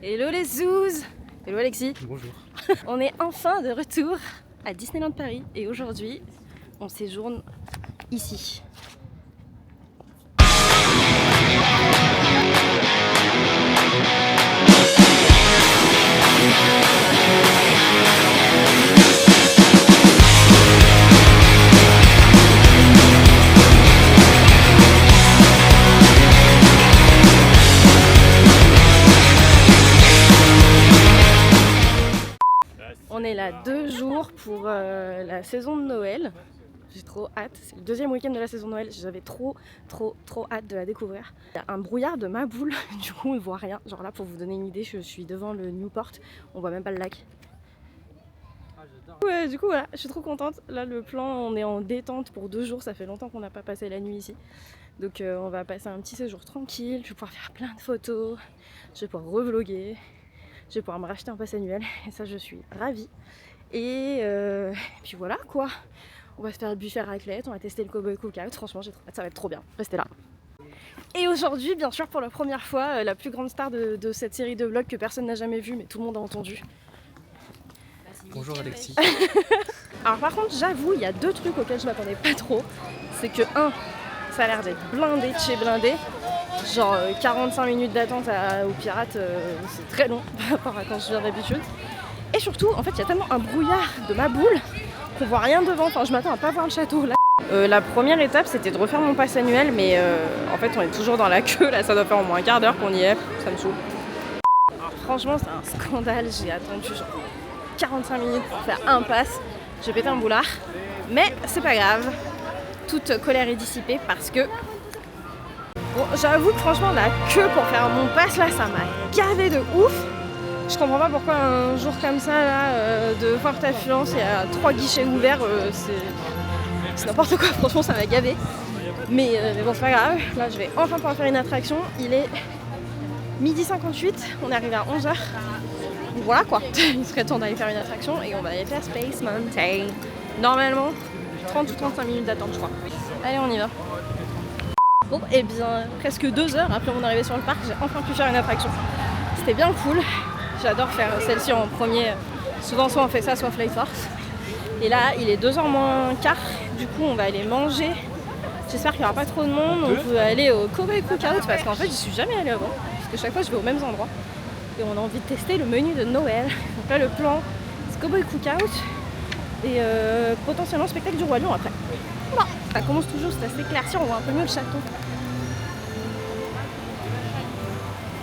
Hello les zouzes. Hello Alexis. Bonjour. On est enfin de retour à Disneyland Paris et aujourd'hui on séjourne ici. On est là 2 jours pour la saison de Noël. J'ai trop hâte, c'est le 2e week-end de la saison de Noël, j'avais trop hâte de la découvrir. Il y a un brouillard de ma boule, du coup on ne voit rien. Genre là pour vous donner une idée, je suis devant le Newport, on voit même pas le lac. Ouais, du coup voilà, je suis trop contente. Là le plan, on est en détente pour 2 jours, ça fait longtemps qu'on n'a pas passé la nuit ici. Donc on va passer un petit séjour tranquille, je vais pouvoir faire plein de photos, je vais pouvoir revlogger. Je vais pouvoir me racheter un pass annuel et ça je suis ravie. Et puis voilà quoi. On va se faire le buffet à raclette, on va tester le Cowboy Cookout. Franchement j'ai trop hâte, ça va être trop bien. Restez là. Et aujourd'hui bien sûr pour la première fois, la plus grande star de cette série de vlogs que personne n'a jamais vue mais tout le monde a entendu. Bonjour Alexis. Alors par contre j'avoue il y a 2 trucs auxquels je m'attendais pas trop. C'est que 1, ça a l'air d'être blindé de chez blindé. Genre 45 minutes d'attente aux Pirates, c'est très long par rapport à quand je viens d'habitude. Et surtout, en fait, il y a tellement un brouillard de ma boule qu'on voit rien devant. Enfin, je m'attends à pas voir le château là. La première étape, c'était de refaire mon pass annuel, mais en fait, on est toujours dans la queue. Là, ça doit faire au moins un quart d'heure qu'on y est. Ça me saoule. Alors, franchement, c'est un scandale. J'ai attendu genre 45 minutes pour faire un pass. J'ai pété un boulard, mais c'est pas grave. Toute colère est dissipée parce que bon, j'avoue que franchement la queue pour faire mon pass là ça m'a gavé de ouf. Je comprends pas pourquoi un jour comme ça là de forte affluence il y a 3 guichets ouverts, c'est n'importe quoi, franchement ça m'a gavé. Mais bon c'est pas grave, là je vais enfin pouvoir faire une attraction. Il est 12h58, on est arrivé à 11h. Donc voilà quoi, il serait temps d'aller faire une attraction et on va aller faire Space Mountain. Normalement 30 ou 35 minutes d'attente je crois. Allez on y va. Bon, et bien presque 2 heures après mon arrivée sur le parc, j'ai enfin pu faire une attraction. C'était bien cool. J'adore faire celle-ci en premier. Souvent, soit on fait ça, soit Fly Force. Et là, il est 2h moins quart. Du coup, on va aller manger. J'espère qu'il n'y aura pas trop de monde. On peut aller au Cowboy Cookout parce qu'en fait, je suis jamais allée avant. Parce que chaque fois, je vais aux mêmes endroits. Et on a envie de tester le menu de Noël. Donc là, le plan, c'est Cowboy Cookout. Et potentiellement spectacle du Roi Lion après. Voilà. Ça commence toujours, c'est assez éclairci, on voit un peu mieux le château.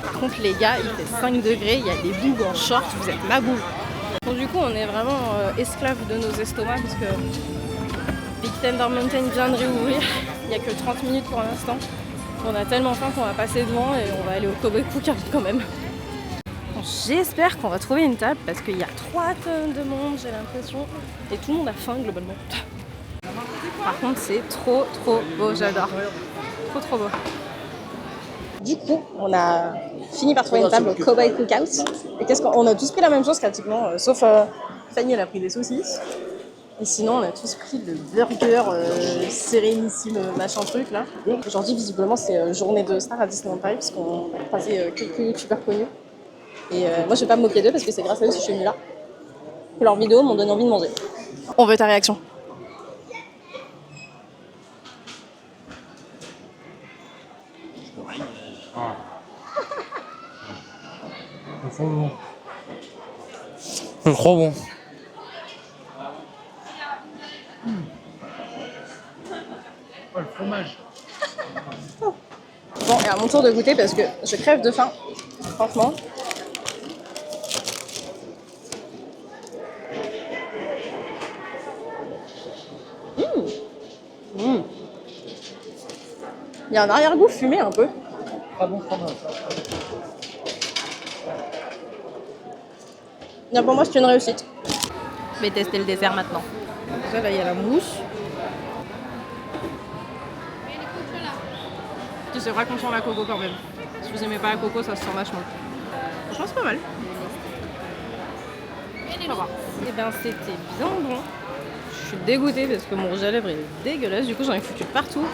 Par contre les gars, il fait 5 degrés, il y a des bougs en short, vous êtes ma boule. Donc du coup on est vraiment esclaves de nos estomacs parce que Big Thunder Mountain vient de réouvrir. Il n'y a que 30 minutes pour l'instant. On a tellement faim qu'on va passer devant et on va aller au Cowboy Cookout quand même. Bon, j'espère qu'on va trouver une table parce qu'il y a 3 tonnes de monde j'ai l'impression. Et tout le monde a faim globalement. Par contre c'est trop beau, j'adore. Trop beau. Du coup, on a fini par trouver une table au Cowboy Cookout. Et qu'est-ce qu'on a tous pris la même chose pratiquement, sauf Fanny elle a pris des saucisses. Et sinon on a tous pris le burger sérénissime machin truc là. Aujourd'hui visiblement c'est journée de star à Disneyland Paris parce qu'on a croisé quelques youtubeurs connus. Et moi je vais pas me moquer d'eux parce que c'est grâce à eux si je suis venue là. Que leurs vidéos m'ont donné envie de manger. On veut ta réaction. C'est trop bon. Oh, le fromage. Bon, et à mon tour de goûter parce que je crève de faim, franchement. Il y a un arrière-goût fumé un peu. Pas bon fromage. Bien pour moi c'est une réussite. Je vais tester le dessert maintenant. Déjà là il y a la mousse. C'est vrai qu'on sent la coco quand même. Si vous aimez pas la coco ça se sent vachement. Franchement c'est pas mal. Ça va. Et bien c'était bien bon. Je suis dégoûtée parce que mon rouge à lèvres est dégueulasse. Du coup j'en ai foutu partout.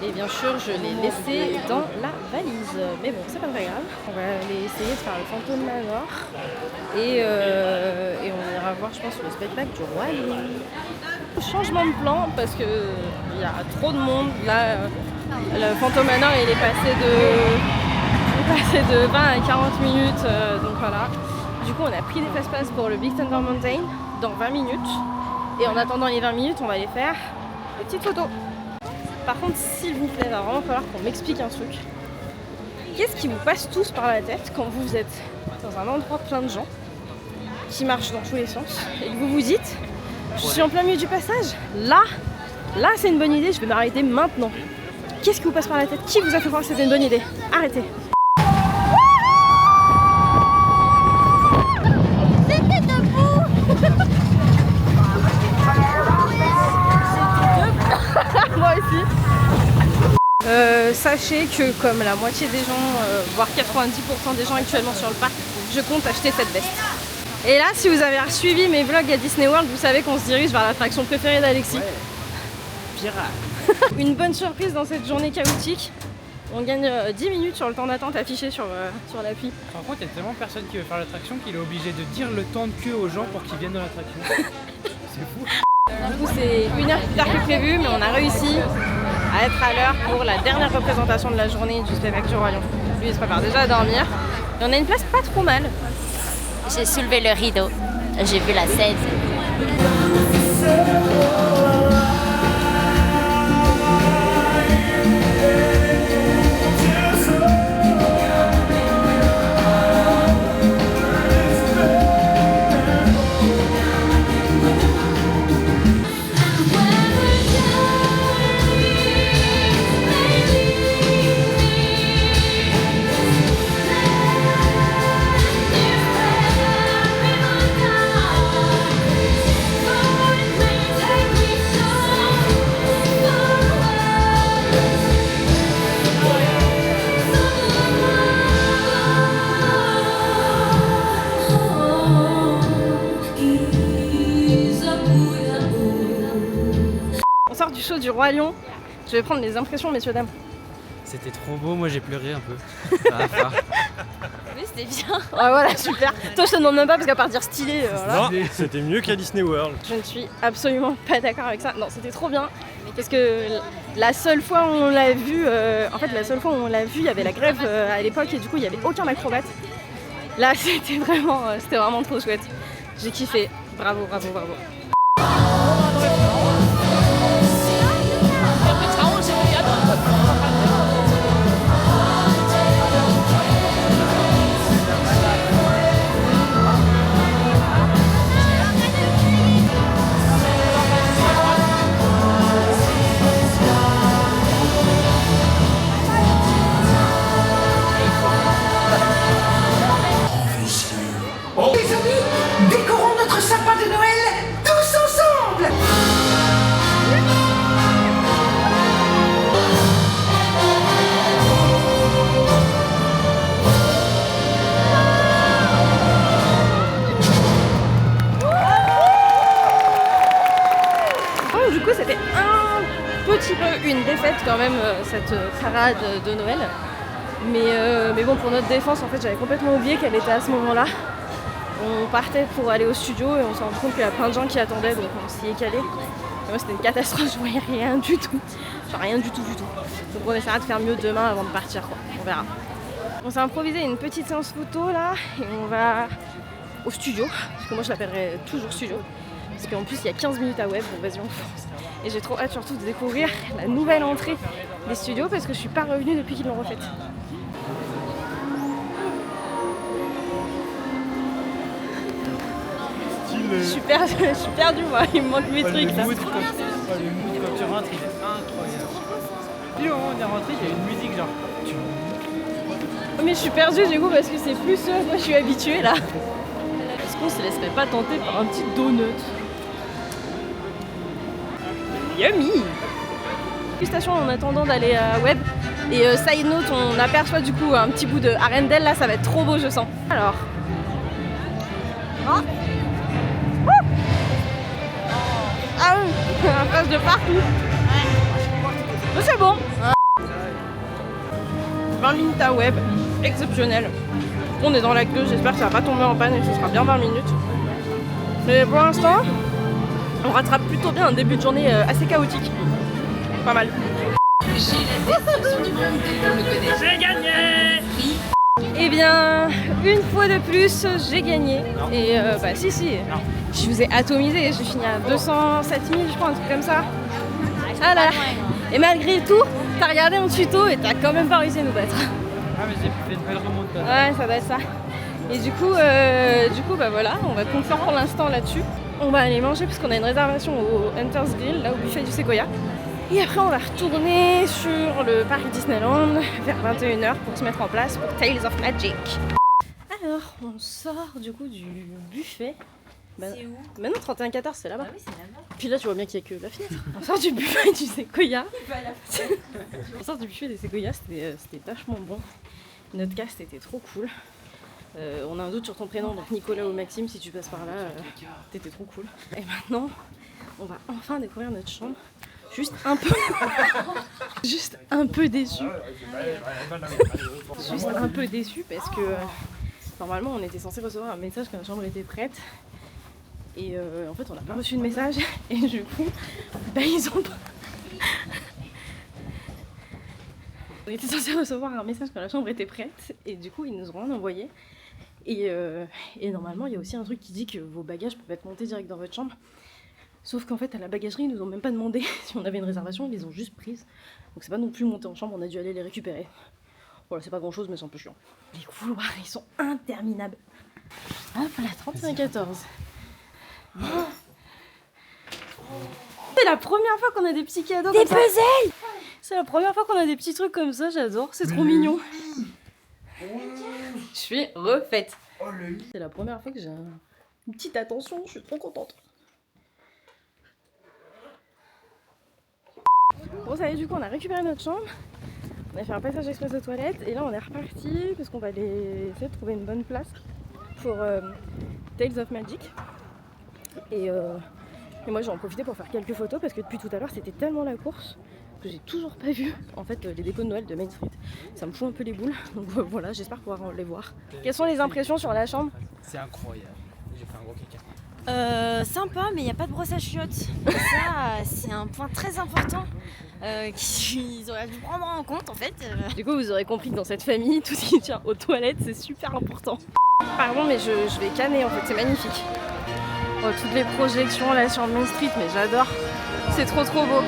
Et bien sûr, je l'ai laissé dans la valise. Mais bon, c'est pas très grave. On va aller essayer de faire le Phantom Manor. Et on ira voir, je pense, le spectacle du Roi Lion. Changement de plan parce que il y a trop de monde. Là, le Phantom Manor, il est passé de 20 à 40 minutes. Donc voilà. Du coup, on a pris des fast-pass pour le Big Thunder Mountain dans 20 minutes. Et en attendant les 20 minutes, on va aller faire des petites photos. Par contre, s'il vous plaît, il va vraiment falloir qu'on m'explique un truc. Qu'est-ce qui vous passe tous par la tête quand vous êtes dans un endroit plein de gens qui marchent dans tous les sens et que vous vous dites « Je suis en plein milieu du passage, là c'est une bonne idée, je vais m'arrêter maintenant ». Qu'est-ce qui vous passe par la tête? Qui vous a fait croire que c'était une bonne idée? Arrêtez. Moi aussi. Sachez que comme la moitié des gens, voire 90% des gens actuellement sur le parc, je compte acheter cette veste. Et là, si vous avez suivi mes vlogs à Disney World, vous savez qu'on se dirige vers l'attraction préférée d'Alexis. Ouais. Pirate. Une bonne surprise dans cette journée chaotique. On gagne 10 minutes sur le temps d'attente affiché sur l'appli. Par contre, il y a tellement personne qui veut faire l'attraction qu'il est obligé de dire le temps de queue aux gens pour qu'ils viennent dans l'attraction. C'est fou. Du coup, c'est 1 heure plus tard que prévu, mais on a réussi à être à l'heure pour la dernière représentation de la journée du spectacle du Roi Lion. Lui, il se prépare déjà à dormir. Et on a une place pas trop mal. J'ai soulevé le rideau. J'ai vu la scène. On sort du show du Roi Lion. Je vais prendre les impressions, messieurs, dames. C'était trop beau, moi j'ai pleuré un peu. À la fin. Oui, c'était bien. Ah voilà, super. Toi, je te demande même pas parce qu'à part dire stylé, voilà. Non, c'était mieux qu'à Disney World. Je ne suis absolument pas d'accord avec ça. Non, c'était trop bien. Parce que la seule fois où on l'a vu, il y avait la grève à l'époque et du coup, il n'y avait aucun acrobate. Là, c'était vraiment trop chouette. J'ai kiffé. Bravo, bravo, bravo. Les amis, décorons notre sapin de Noël tous ensemble. Donc, du coup, c'était un petit peu une défaite quand même, cette parade de Noël. Mais bon, pour notre défense, en fait, j'avais complètement oublié qu'elle était à ce moment-là. On partait pour aller au studio et on s'est rendu compte qu'il y a plein de gens qui attendaient, donc on s'y est calé. Et moi, c'était une catastrophe, je voyais rien du tout. Genre rien du tout. Donc on essaiera de faire mieux demain avant de partir, quoi. On verra. On s'est improvisé une petite séance photo là et on va au studio, parce que moi je l'appellerais toujours studio. Parce qu'en plus il y a 15 minutes à web, donc vas-y on fonce. Et j'ai trop hâte surtout de découvrir la nouvelle entrée des studios parce que je suis pas revenue depuis qu'ils l'ont refaite. Je suis perdue moi, il me manque mes trucs là. Le mood quand tu rentres, il est incroyable. Puis au moment où on est rentré, il y a une musique genre. Mais je suis perdue du coup parce que c'est plus moi je suis habituée là. Est-ce qu'on se laisserait pas tenter par un petit donut? Yummy! Dégustation en attendant d'aller à Web. Et side note, on aperçoit du coup un petit bout de Arendelle, là ça va être trop beau je sens. Alors. Oh. Ah oui, un face de partout. Mais c'est bon. 20 minutes à web, exceptionnel. On est dans la queue, j'espère que ça va pas tomber en panne et que ce sera bien 20 minutes. Mais pour l'instant, on rattrape plutôt bien un début de journée assez chaotique. Pas mal. J'ai gagné! Eh bien, une fois de plus, j'ai gagné. Et bah si, je vous ai atomisé, j'ai fini à 207 000, je crois, un truc comme ça. Ah là là. Et malgré tout, t'as regardé mon tuto et t'as quand même pas réussi à nous battre. Ah mais j'ai fait une belle remontada. Ouais, ça doit être ça. Et du coup, bah voilà, on va conclure pour l'instant là-dessus. On va aller manger parce qu'on a une réservation au Hunter's Grill, là au buffet du Sequoia. Et après on va retourner sur le parc Disneyland vers 21h pour se mettre en place pour Tales of Magic. Alors, on sort du coup du buffet. C'est où? Maintenant 31-14, c'est là-bas. Ah oui, c'est là-bas. Puis là tu vois bien qu'il n'y a que la fenêtre. On sort du buffet du Sequoia. On sort du buffet des Sequoia, c'était vachement bon. Notre cast était trop cool. On a un doute sur ton prénom, donc Nicolas ou Maxime, si tu passes par là, t'étais trop cool. Et maintenant, on va enfin découvrir notre chambre. Juste un peu juste un peu déçu. Juste un peu déçu parce que normalement on était censé recevoir un message que la chambre était prête. Et en fait on n'a pas reçu de message et du coup bah ils ont pas. On était censé recevoir un message quand la chambre était prête et du coup ils nous ont rien envoyé. Et normalement il y a aussi un truc qui dit que vos bagages peuvent être montés direct dans votre chambre. Sauf qu'en fait à la bagagerie ils nous ont même pas demandé si on avait une réservation, ils les ont juste prises. Donc c'est pas non plus monté en chambre, on a dû aller les récupérer. Voilà, c'est pas grand chose mais c'est un peu chiant. Les couloirs ils sont interminables. Hop là, 31-14. Oh. C'est la première fois qu'on a des petits cadeaux comme ça. Des puzzles. C'est la première fois qu'on a des petits trucs comme ça, j'adore, c'est trop mignon. Je suis refaite. C'est la première fois que j'ai une petite attention, je suis trop contente. Bon ça y est, du coup on a récupéré notre chambre. On a fait un passage express aux toilettes et là on est reparti parce qu'on va aller essayer de trouver une bonne place pour Tales of Magic. Et moi j'ai en profité pour faire quelques photos parce que depuis tout à l'heure c'était tellement la course que j'ai toujours pas vu en fait les décos de Noël de Main Street. Ça me fout un peu les boules, donc voilà, j'espère pouvoir les voir. Quelles sont les impressions sur la chambre? C'est incroyable. J'ai fait un gros caca. Sympa, mais il n'y a pas de brosse à chiottes. Ça, c'est un point très important qu'ils auraient dû prendre en compte en fait. Du coup, vous aurez compris que dans cette famille, tout ce qui tient aux toilettes, c'est super important. Pardon, mais je vais canner en fait, c'est magnifique. Oh, toutes les projections là sur Main Street, mais j'adore. C'est trop beau.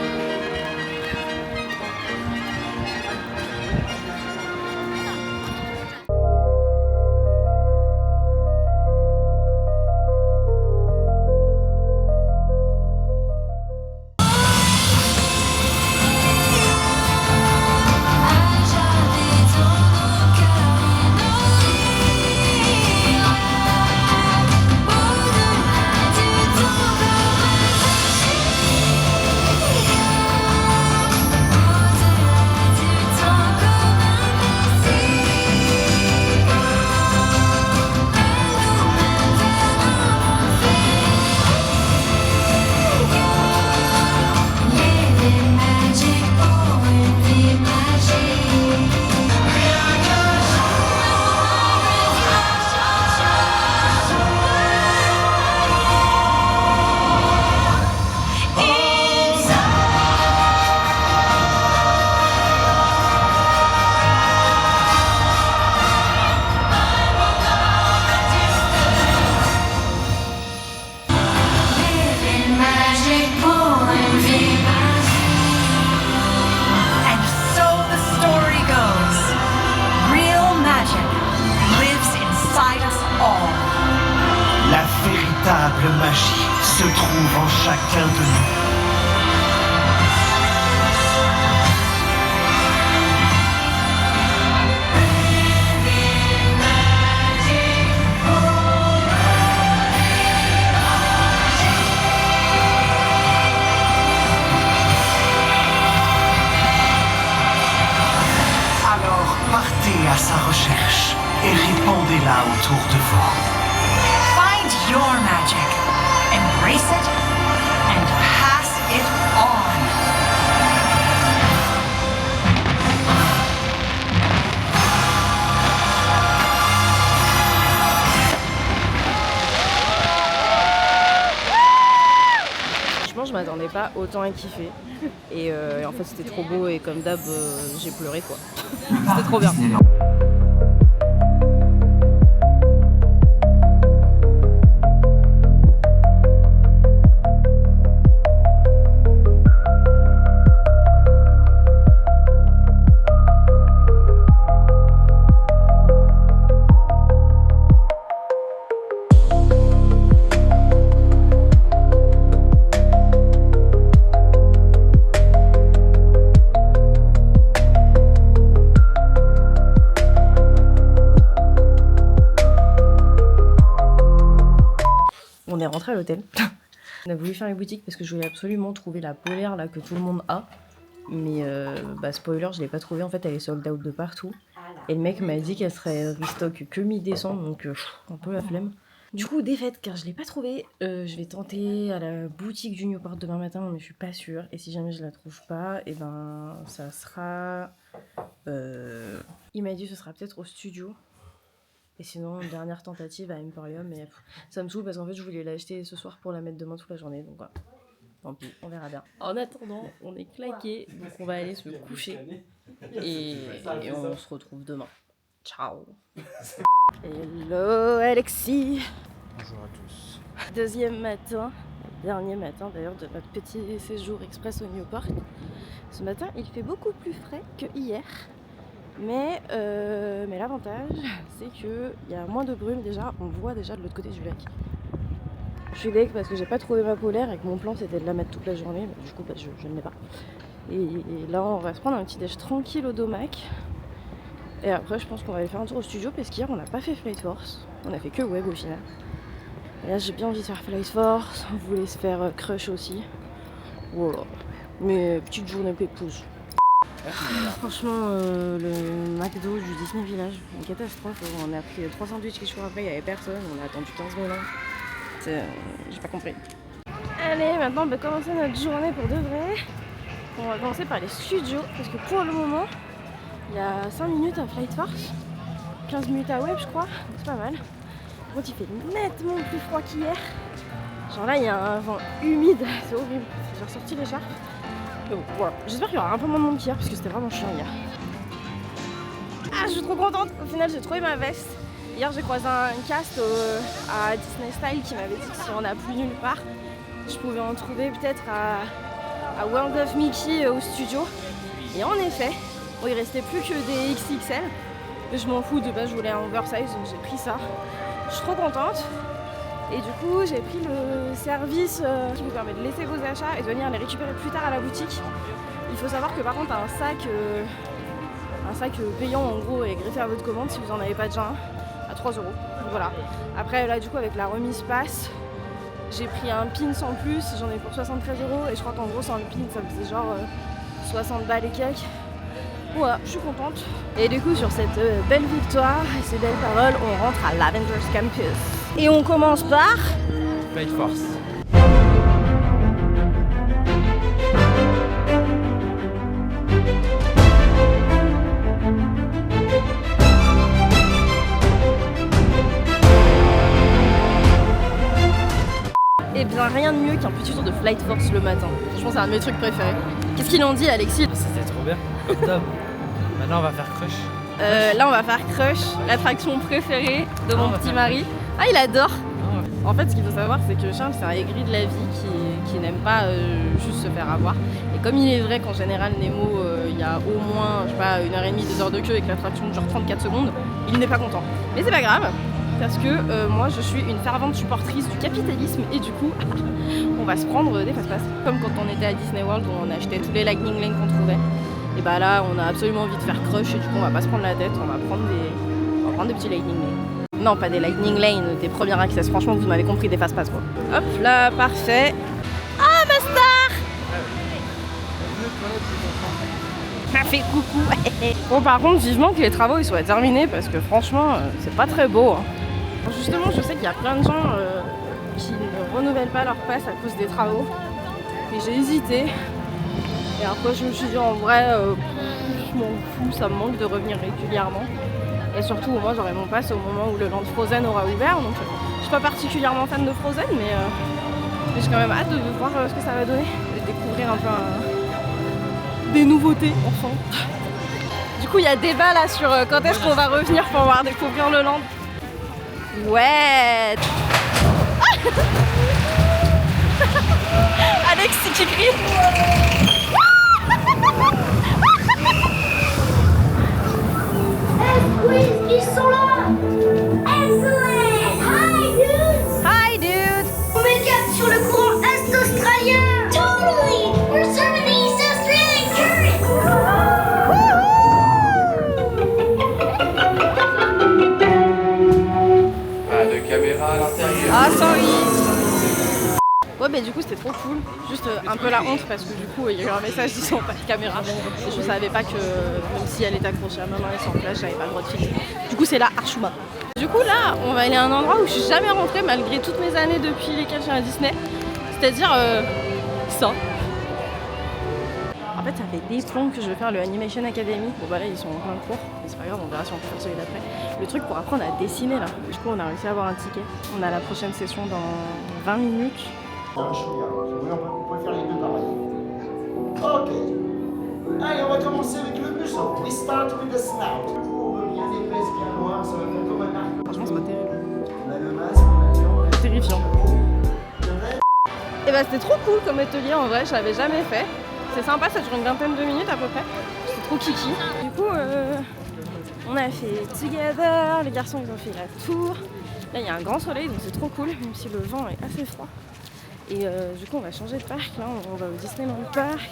véritable magie se trouve en chacun de nous. Alors partez à sa recherche et répandez-la autour de vous. Find your magic, embrace it, and pass it on. m'attendais pas autant à kiffer. Et en fait, c'était trop beau et comme d'hab, j'ai pleuré quoi. C'était trop bien. On est rentré à l'hôtel. On a voulu faire les boutiques parce que je voulais absolument trouver la polaire là que tout le monde a. Mais spoiler, je l'ai pas trouvée. En fait, elle est sold out de partout. Et le mec m'a dit qu'elle serait restock que mi-décembre, donc un peu la flemme. Du coup, défaite car je l'ai pas trouvée. Je vais tenter à la boutique du Newport demain matin, mais je suis pas sûre. Et si jamais je la trouve pas, et ben ça sera. Il m'a dit que ce sera peut-être au studio. Et sinon, dernière tentative à Emporium, mais ça me saoule parce qu'en fait, je voulais l'acheter ce soir pour la mettre demain toute la journée, donc voilà. Tant pis, on verra bien. En attendant, on est claqués, donc on va aller se coucher. Et on se retrouve demain. Ciao. Hello Alexis. Bonjour à tous. Deuxième matin, dernier matin d'ailleurs de notre petit séjour express au Newport. Ce matin, il fait beaucoup plus frais que hier. Mais l'avantage, c'est qu'il y a moins de brume déjà, on voit déjà de l'autre côté du lac. Je suis deg parce que j'ai pas trouvé ma polaire et que mon plan c'était de la mettre toute la journée, mais du coup je ne l'ai pas. Et là on va se prendre un petit déj tranquille au Domac. Et après je pense qu'on va aller faire un tour au studio parce qu'hier on n'a pas fait Flight Force, on a fait que web au final. Et là j'ai bien envie de faire Flight Force, on voulait se faire Crush aussi. Voilà, mais petite journée pépouze. Franchement, le McDo du Disney Village, une catastrophe. On a pris 3 sandwichs, quelques jours après, il n'y avait personne. On a attendu 15 minutes. J'ai pas compris. Allez, maintenant on va commencer notre journée pour de vrai. On va commencer par les studios, parce que pour le moment, il y a 5 minutes à Flight Force, 15 minutes à Web, je crois. C'est pas mal. Par contre, il fait nettement plus froid qu'hier. Genre là, il y a un vent humide, c'est horrible. J'ai ressorti l'écharpe. Bon, voilà. J'espère qu'il y aura un peu moins de monde qu'hier parce que c'était vraiment chiant hier. Ah, je suis trop contente. Au final, j'ai trouvé ma veste. Hier, j'ai croisé un cast à Disney Style qui m'avait dit que si on n'a plus nulle part, je pouvais en trouver peut-être à World of Mickey au studio. Et en effet, bon, il restait plus que des XXL. Mais je m'en fous, de base, je voulais un oversize donc j'ai pris ça. Je suis trop contente. Et du coup, j'ai pris le service qui vous permet de laisser vos achats et de venir les récupérer plus tard à la boutique. Il faut savoir que par contre, un sac payant en gros et greffé à votre commande si vous en avez pas déjà un, à 3 €. Donc voilà. Après là, du coup, avec la remise passe, j'ai pris un pins en plus, j'en ai pour 73 € et je crois qu'en gros, sans le pin, ça me faisait genre 60 balles et quelques. Voilà, je suis contente. Et du coup, sur cette belle victoire et ces belles paroles, on rentre à Lavenders Campus. Et on commence par... Flight Force. Et bien rien de mieux qu'un petit tour de Flight Force le matin. Franchement, c'est un de mes trucs préférés. Qu'est-ce qu'ils en dit, Alexis? C'était trop bien, comme d'hab. Maintenant on va faire Crush. Là on va faire Crush, l'attraction préférée de mon petit mari. Ah, il adore. En fait, ce qu'il faut savoir, c'est que Charles, c'est un aigri de la vie qui n'aime pas juste se faire avoir. Et comme il est vrai qu'en général, Nemo, il y a au moins, je sais pas, 1h30, 2 heures de queue et que l'attraction dure 34 secondes, il n'est pas content. Mais c'est pas grave, parce que moi, je suis une fervente supportrice du capitalisme et du coup, on va se prendre des fast-pass. Comme quand on était à Disney World où on achetait tous les Lightning Lane qu'on trouvait. Et bah là, on a absolument envie de faire Crush et du coup, on va pas se prendre la tête, on va prendre des petits Lightning Lane. Non, pas des Lightning Lane, des premiers access. Franchement, vous m'avez compris, des fast-pass quoi. Hop là, parfait. Ah, ma star! Ça fait coucou. Bon, par contre, vivement que les travaux ils soient terminés parce que franchement, c'est pas très beau. Hein. Justement, je sais qu'il y a plein de gens qui ne renouvellent pas leur pass à cause des travaux. Et j'ai hésité. Et après, je me suis dit en vrai, je m'en fous, ça me manque de revenir régulièrement. Et surtout, moi, j'aurai mon pass au moment où le Land Frozen aura ouvert. Donc, je suis pas particulièrement fan de Frozen, mais Mais j'ai quand même hâte de voir ce que ça va donner, de découvrir un peu des nouveautés, enfin. Du coup, il y a débat là sur quand est-ce qu'on va revenir pour voir découvrir le land. Ouais. Alexis qui crie. Ils sont là! Excellent! Hi, dudes! Hi, dude! On met le cap sur le courant est-australien! Totally! We're serving the East Australian current! Pas de caméra à l'intérieur. Ah, sorry! Ouais, mais du coup, c'était trop cool. Juste un peu la honte parce que du coup, il y a eu un message disant pas de caméra. Et je savais pas que même si elle était accrochée à ma main et sans flash, j'avais pas le droit de filmer. Du coup, c'est là, Archuma. Du coup, là, on va aller à un endroit où je suis jamais rentrée malgré toutes mes années depuis lesquelles je suis à Disney. C'est-à-dire ça. En fait, ça fait des plombs que je vais faire le Animation Academy. Bon, bah là, ils sont en plein cours. Mais c'est pas grave, on verra si on peut faire celui d'après. Le truc pour apprendre à dessiner, là. Du coup, on a réussi à avoir un ticket. On a la prochaine session dans 20 minutes. On peut faire les deux pareil. Ok. Allez, on va commencer avec le museau. We start with the snout. Courbe bien épaisse, bien noire, ça va faire comme un arc. Franchement, c'est pas terrible. On a le masque, on a le lion. Terrifiant. Et bah, c'était trop cool comme atelier en vrai, je l'avais jamais fait. C'est sympa, ça dure une vingtaine de minutes à peu près. C'est trop kiki. Du coup, on a fait Together, les garçons ils ont fait la tour. Là, il y a un grand soleil donc c'est trop cool, même si le vent est assez froid. Et du coup, on va changer de parc. Là, on va au Disneyland Park.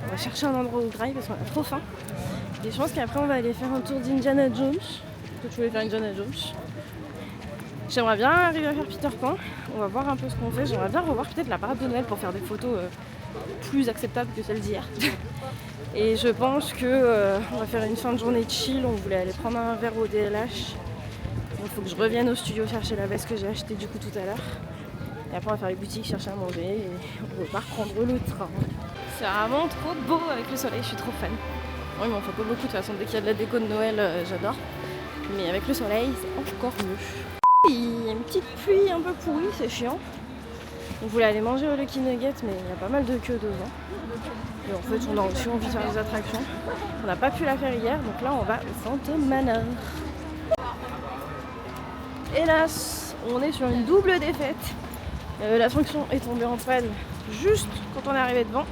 On va chercher un endroit où drive parce qu'on a trop faim. Et je pense qu'après, on va aller faire un tour d'Indiana Jones. Est-ce que tu voulais faire Indiana Jones? J'aimerais bien arriver à faire Peter Pan. On va voir un peu ce qu'on fait. J'aimerais bien revoir peut-être la parade de Noël pour faire des photos plus acceptables que celles d'hier. Et je pense que on va faire une fin de journée chill. On voulait aller prendre un verre au DLH. Il faut que je revienne au studio chercher la veste que j'ai achetée du coup tout à l'heure. Et après on va faire les boutiques, chercher à manger et on va reprendre le train. C'est vraiment trop beau avec le soleil, je suis trop fan. Oui, mais on fait pas beaucoup de toute façon, dès qu'il y a de la déco de Noël, j'adore. Mais avec le soleil, c'est encore mieux. Il y a une petite pluie un peu pourrie, c'est chiant. On voulait aller manger au Lucky Nugget, mais il y a pas mal de queues devant. Et en fait, on a aussi envie de faire des attractions. On n'a pas pu la faire hier, donc là on va au Phantom Manor. Hélas, on est sur une double défaite. L'attraction est tombée en panne juste quand on est arrivé devant.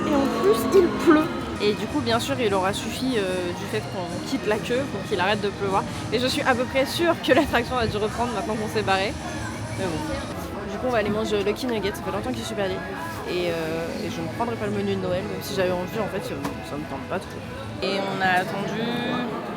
Et en plus, il pleut. Et du coup, bien sûr, il aura suffi du fait qu'on quitte la queue pour qu'il arrête de pleuvoir. Et je suis à peu près sûre que l'attraction a dû reprendre maintenant qu'on s'est barré. Mais bon. Du coup, on va aller manger au Lucky Nugget. Ça fait longtemps que je suis pas allée. Et je ne prendrai pas le menu de Noël, même si j'avais envie, en fait, ça me tente pas trop. Et on a attendu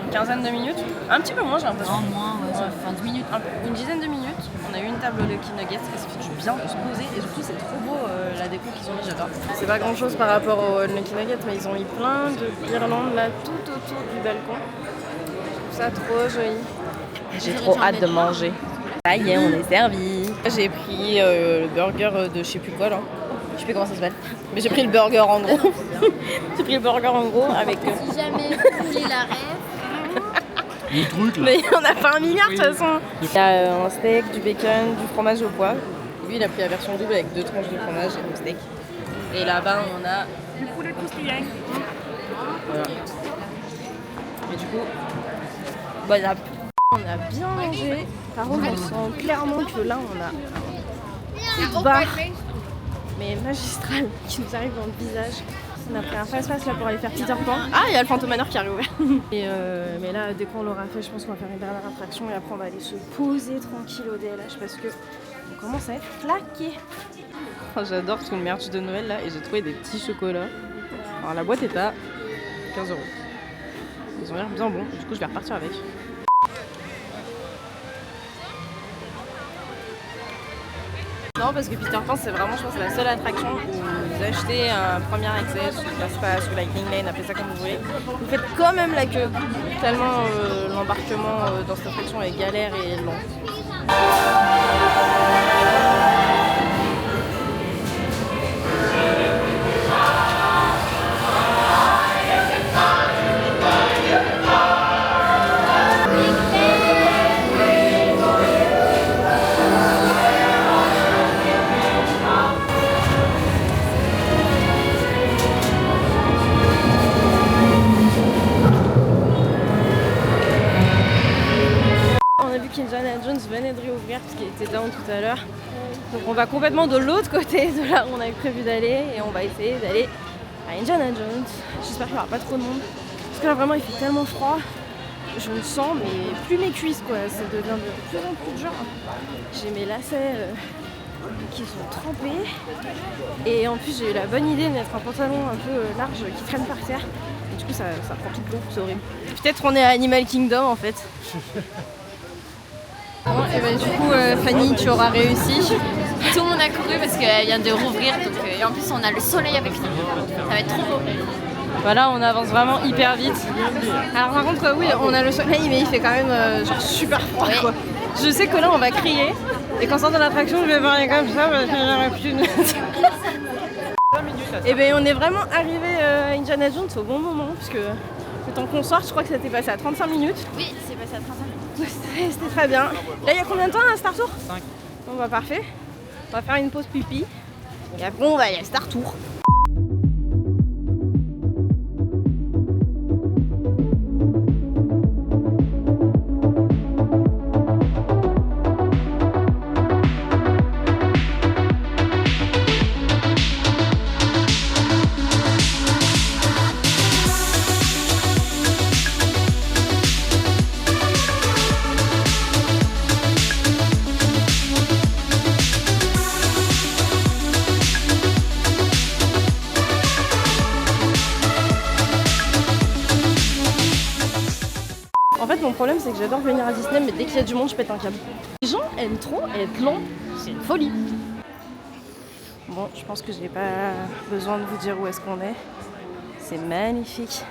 une quinzaine de minutes. Un petit peu moins, j'ai l'impression. Non, moins, ouais, ça fait 20 minutes. Une dizaine de minutes. On a eu une table au Lucky Nugget et ça fait du bien de se poser. Et surtout, c'est trop beau la déco qu'ils ont mis, j'adore. C'est pas grand chose par rapport au Lucky Nugget, mais ils ont mis plein de guirlandes là tout autour du balcon. Je trouve ça trop joli. J'ai trop hâte de manger. Ça y est, on est servi. J'ai pris le burger de je sais plus quoi là. Je sais plus comment ça s'appelle. Mais j'ai pris le burger en gros. J'ai pris le burger en gros avec. Si jamais vous voulez la rêve. Le truc là. Mais il y en a pas un milliard de toute façon. Il y a un steak, du bacon, du fromage au poivre. Lui il a pris la version double avec 2 tranches de fromage et 2 steaks. Et là-bas on a du poulet croustillant. Voilà. Et du coup, voilà. On a bien mangé. Par contre on sent clairement que là on a une barre mais magistrale qui nous arrive dans le visage. On a pris un fast-pass là pour aller faire Peter Pan. Ah, il y a le Phantom Manor qui arrive ouvert. Mais là, dès qu'on l'aura fait, je pense qu'on va faire une dernière attraction et après on va aller se poser tranquille au DLH parce que on commence à être claqué. Oh, j'adore tout le merch de Noël là et j'ai trouvé des petits chocolats. Alors la boîte est à 15 €. Ils ont l'air bien bons, du coup je vais repartir avec. Non, parce que Peter Pan, c'est vraiment, je pense, la seule attraction où vous achetez un premier accès sur Fast-Pass ou Lightning Lane, appelez ça comme vous voulez. Vous faites quand même la queue, tellement l'embarquement dans cette attraction est galère et long. venait de réouvrir parce qu'il était down tout à l'heure. Donc on va complètement de l'autre côté de là où on avait prévu d'aller et on va essayer d'aller à Indiana Jones. J'espère qu'il n'y aura pas trop de monde. Parce que là vraiment il fait tellement froid. Je me sens mais plus mes cuisses quoi, ça devient de plus en plus dur. J'ai mes lacets qui sont trempés et en plus j'ai eu la bonne idée de mettre un pantalon un peu large qui traîne par terre et du coup ça prend tout le long, c'est horrible. Peut-être on est à Animal Kingdom en fait. Bon, et ben, du coup Fanny tu auras réussi. Tout le monde a couru parce qu'elle vient de rouvrir. Donc, et en plus on a le soleil avec nous. Ça va être trop beau. Voilà, on avance vraiment hyper vite. Alors par contre oui on a le soleil mais il fait quand même genre super froid quoi. Je sais que là on va crier et quand on sort de l'attraction je vais parler comme ça parce que j'aurais plus de... Et bien on est vraiment arrivé à Indiana Jones au bon moment parce que le temps qu'on sort je crois que ça s'était passé à 35 minutes. Oui, c'est passé à 35 minutes. C'était très bien. Là il y a combien de temps à Star Tour? 5. Bon bah parfait. On va faire une pause pipi et après on va aller à Star Tour. En fait mon problème c'est que j'adore venir à Disney mais dès qu'il y a du monde je pète un câble. Les gens aiment trop être lents, c'est une folie. Bon je pense que j'ai pas besoin de vous dire où est-ce qu'on est. C'est magnifique.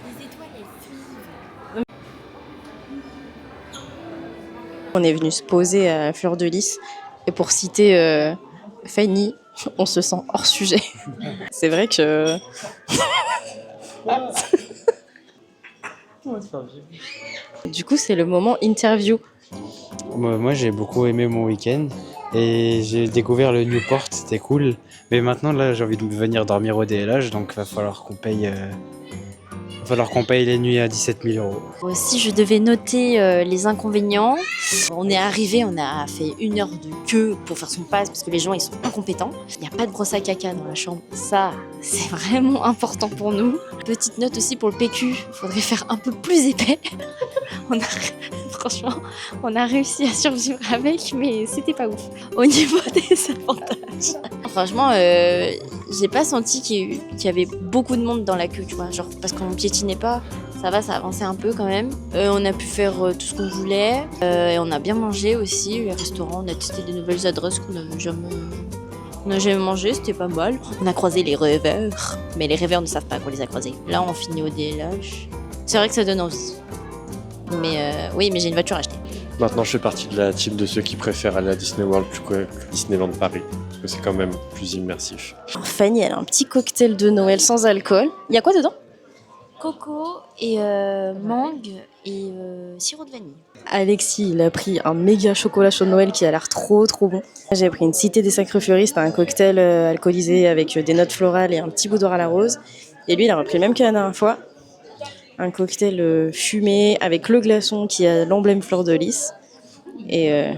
Les étoiles elles suivent. On est venu se poser à Fleur de Lys et pour citer Fanny, on se sent hors sujet. C'est vrai que... Du coup, c'est le moment interview. Moi, j'ai beaucoup aimé mon week-end et j'ai découvert le Newport, c'était cool. Mais maintenant, là, j'ai envie de venir dormir au DLH, donc il va falloir qu'on paye les nuits à 17 000 €. Si je devais noter les inconvénients, on est arrivé, on a fait 1 heure de queue pour faire son pass parce que les gens ils sont incompétents. Il n'y a pas de brosse à caca dans la chambre, ça c'est vraiment important pour nous. Petite note aussi pour le PQ, il faudrait faire un peu plus épais. Franchement, on a réussi à survivre avec, mais c'était pas ouf. Au niveau des avantages, franchement, j'ai pas senti qu'il y avait beaucoup de monde dans la queue, tu vois, genre parce qu'on piétinait pas. Ça va, ça avançait un peu quand même. On a pu faire tout ce qu'on voulait. Et on a bien mangé aussi. Les restaurants, on a testé de nouvelles adresses qu'on n'avait jamais mangé, c'était pas mal. On a croisé les rêveurs. Mais les rêveurs ne savent pas qu'on les a croisés. Là, on finit au DLH. C'est vrai que ça donne envie. Mais oui, mais j'ai une voiture à acheter. Maintenant, je fais partie de la team de ceux qui préfèrent aller à Disney World plus que Disneyland Paris. Parce que c'est quand même plus immersif. Alors, Fanny, elle a un petit cocktail de Noël sans alcool. Il y a quoi dedans? Coco et mangue et sirop de vanille. Alexis, il a pris un méga chocolat chaud de Noël qui a l'air trop bon. J'ai pris une Cité des Sacrés Fleuristes, un cocktail alcoolisé avec des notes florales et un petit bout d'or à la rose. Et lui, il a repris le même que la dernière fois. Un cocktail fumé avec le glaçon qui a l'emblème Fleur de Lys. Et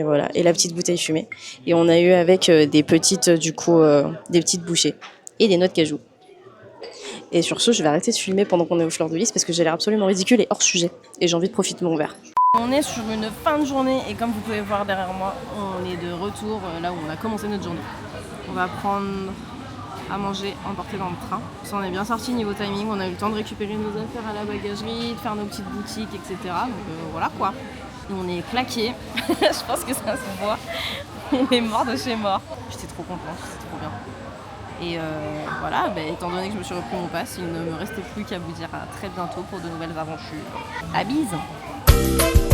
voilà, et la petite bouteille fumée. Et on a eu avec des petites bouchées et des noix de cajou. Et sur ce, je vais arrêter de filmer pendant qu'on est au Fleur de Lys parce que j'ai l'air absolument ridicule et hors sujet. Et j'ai envie de profiter de mon verre. On est sur une fin de journée et comme vous pouvez voir derrière moi, on est de retour là où on a commencé notre journée. On va prendre à manger emporté dans le train. Ça, on est bien sorti niveau timing, on a eu le temps de récupérer nos affaires à la bagagerie, de faire nos petites boutiques, etc. Donc voilà quoi. Et on est claqués, je pense que ça se voit. On est mort de chez mort. J'étais trop contente, c'était trop bien. Et voilà, étant donné que je me suis repris mon pass, il ne me restait plus qu'à vous dire à très bientôt pour de nouvelles aventures. À bise!